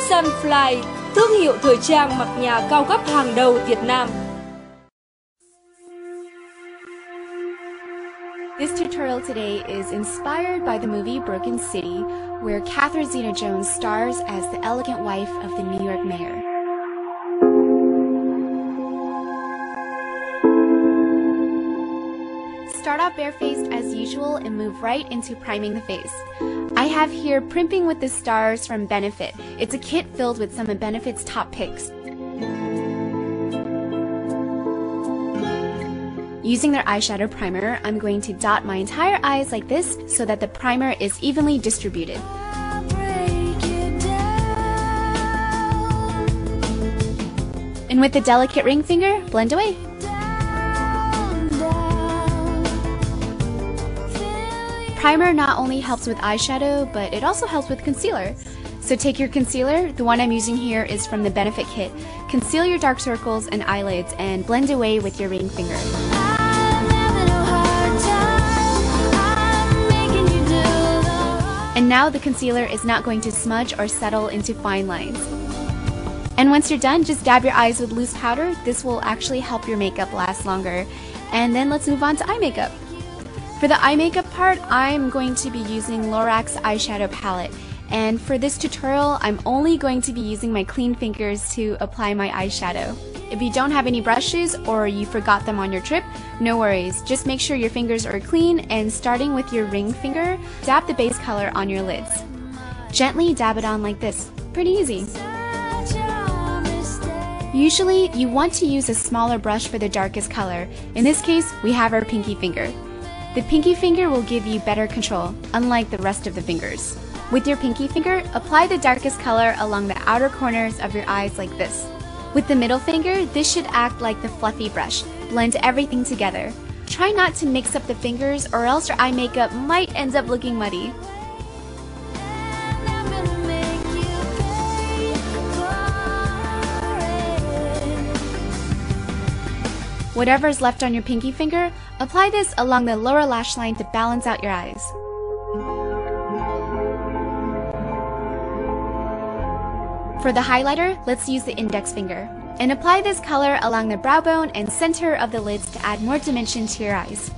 Sunfly, thương hiệu thời trang mặc nhà cao cấp hàng đầu Việt Nam. This tutorial today is inspired by the movie Broken City, where Catherine Zeta-Jones stars as the elegant wife of the New York mayor. Start off barefaced as usual and move right into priming the face. I have here Primping with the Stars from Benefit. It's a kit filled with some of Benefit's top picks. Using their eyeshadow primer, I'm going to dot my entire eyes like this so that the primer is evenly distributed. And with the delicate ring finger, blend away. Primer not only helps with eyeshadow, but it also helps with concealer. So take your concealer, the one I'm using here is from the Benefit kit. Conceal your dark circles and eyelids and blend away with your ring finger. And now the concealer is not going to smudge or settle into fine lines. And once you're done, just dab your eyes with loose powder. This will actually help your makeup last longer. And then let's move on to eye makeup. For the eye makeup part, I'm going to be using Lorax eyeshadow palette. And for this tutorial, I'm only going to be using my clean fingers to apply my eyeshadow. If you don't have any brushes or you forgot them on your trip, no worries. Just make sure your fingers are clean and starting with your ring finger, dab the base color on your lids. Gently dab it on like this. Pretty easy. Usually, you want to use a smaller brush for the darkest color. In this case, we have our pinky finger. The pinky finger will give you better control, unlike the rest of the fingers. With your pinky finger, apply the darkest color along the outer corners of your eyes like this. With the middle finger, this should act like the fluffy brush. Blend everything together. Try not to mix up the fingers or else your eye makeup might end up looking muddy. Whatever's left on your pinky finger, apply this along the lower lash line to balance out your eyes. For the highlighter, let's use the index finger. And apply this color along the brow bone and center of the lids to add more dimension to your eyes.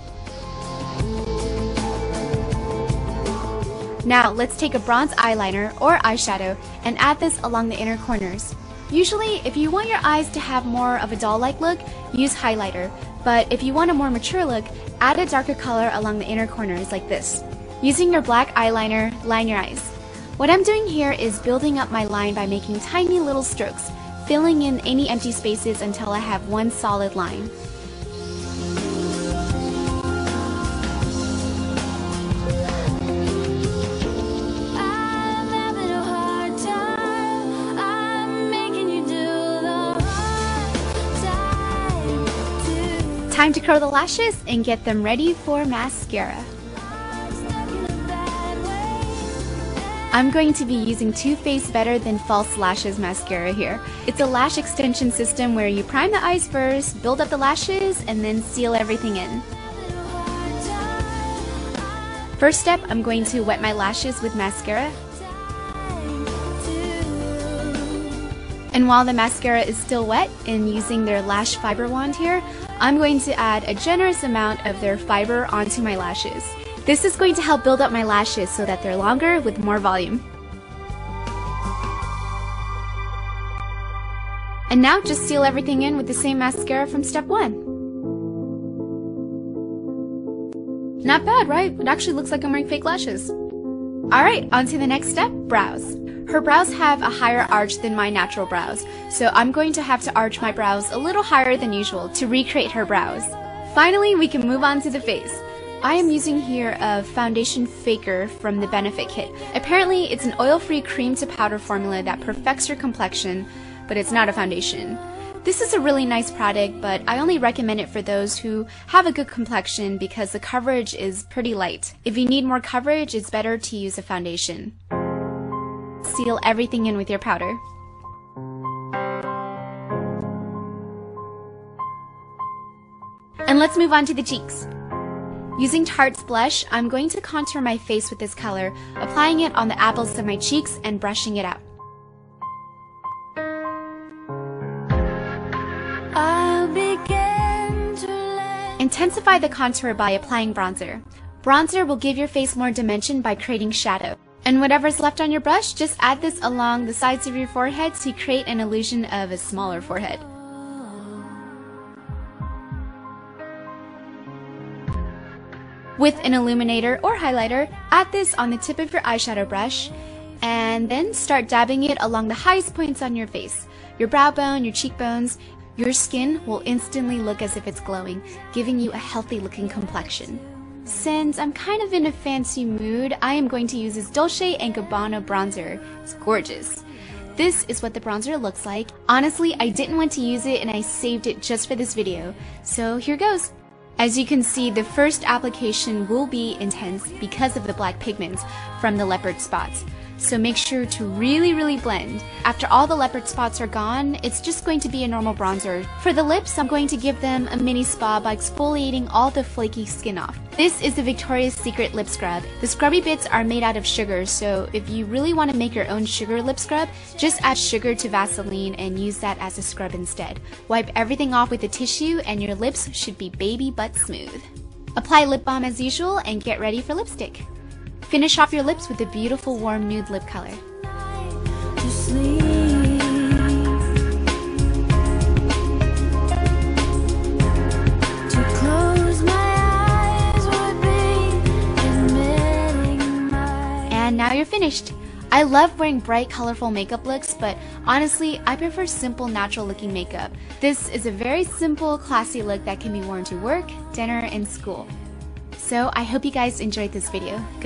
Now, let's take a bronze eyeliner or eyeshadow and add this along the inner corners. Usually, if you want your eyes to have more of a doll-like look, use highlighter. But if you want a more mature look, add a darker color along the inner corners like this. Using your black eyeliner, line your eyes. What I'm doing here is building up my line by making tiny little strokes, filling in any empty spaces until I have one solid line. Time to curl the lashes and get them ready for mascara. I'm going to be using Too Faced Better Than False Lashes mascara here. It's a lash extension system where you prime the eyes first, build up the lashes, and then seal everything in. First step, I'm going to wet my lashes with mascara. And while the mascara is still wet and using their lash fiber wand here, I'm going to add a generous amount of their fiber onto my lashes. This is going to help build up my lashes so that they're longer with more volume. And now just seal everything in with the same mascara from step 1. Not bad, right? It actually looks like I'm wearing fake lashes. Alright, on to the next step, brows. Her brows have a higher arch than my natural brows, so I'm going to have to arch my brows a little higher than usual to recreate her brows. Finally, we can move on to the face. I am using here a foundation faker from the Benefit kit. Apparently, it's an oil-free cream to powder formula that perfects your complexion, but it's not a foundation. This is a really nice product, but I only recommend it for those who have a good complexion because the coverage is pretty light. If you need more coverage, it's better to use a foundation. Seal everything in with your powder. And let's move on to the cheeks. Using Tarte's blush, I'm going to contour my face with this color, applying it on the apples of my cheeks and brushing it out. Intensify the contour by applying bronzer. Bronzer will give your face more dimension by creating shadow. And whatever's left on your brush, just add this along the sides of your forehead to create an illusion of a smaller forehead. With an illuminator or highlighter, add this on the tip of your eyeshadow brush, and then start dabbing it along the highest points on your face. Your brow bone, your cheekbones. Your skin will instantly look as if it's glowing, giving you a healthy looking complexion. Since I'm kind of in a fancy mood, I am going to use this Dolce & Gabbana bronzer. It's gorgeous. This is what the bronzer looks like. Honestly, I didn't want to use it and I saved it just for this video. So here goes. As you can see, the first application will be intense because of the black pigments from the leopard spots. So make sure to really blend. After all the leopard spots are gone, it's just going to be a normal bronzer. For the lips, I'm going to give them a mini spa by exfoliating all the flaky skin off. This is the Victoria's Secret lip scrub. The scrubby bits are made out of sugar, so if you really want to make your own sugar lip scrub, just add sugar to Vaseline and use that as a scrub instead. Wipe everything off with a tissue and your lips should be baby butt smooth. Apply lip balm as usual and get ready for lipstick. Finish off your lips with a beautiful warm nude lip color. And now you're finished. I love wearing bright, colorful makeup looks, but honestly, I prefer simple, natural looking makeup. This is a very simple, classy look that can be worn to work, dinner, and school. So I hope you guys enjoyed this video. Good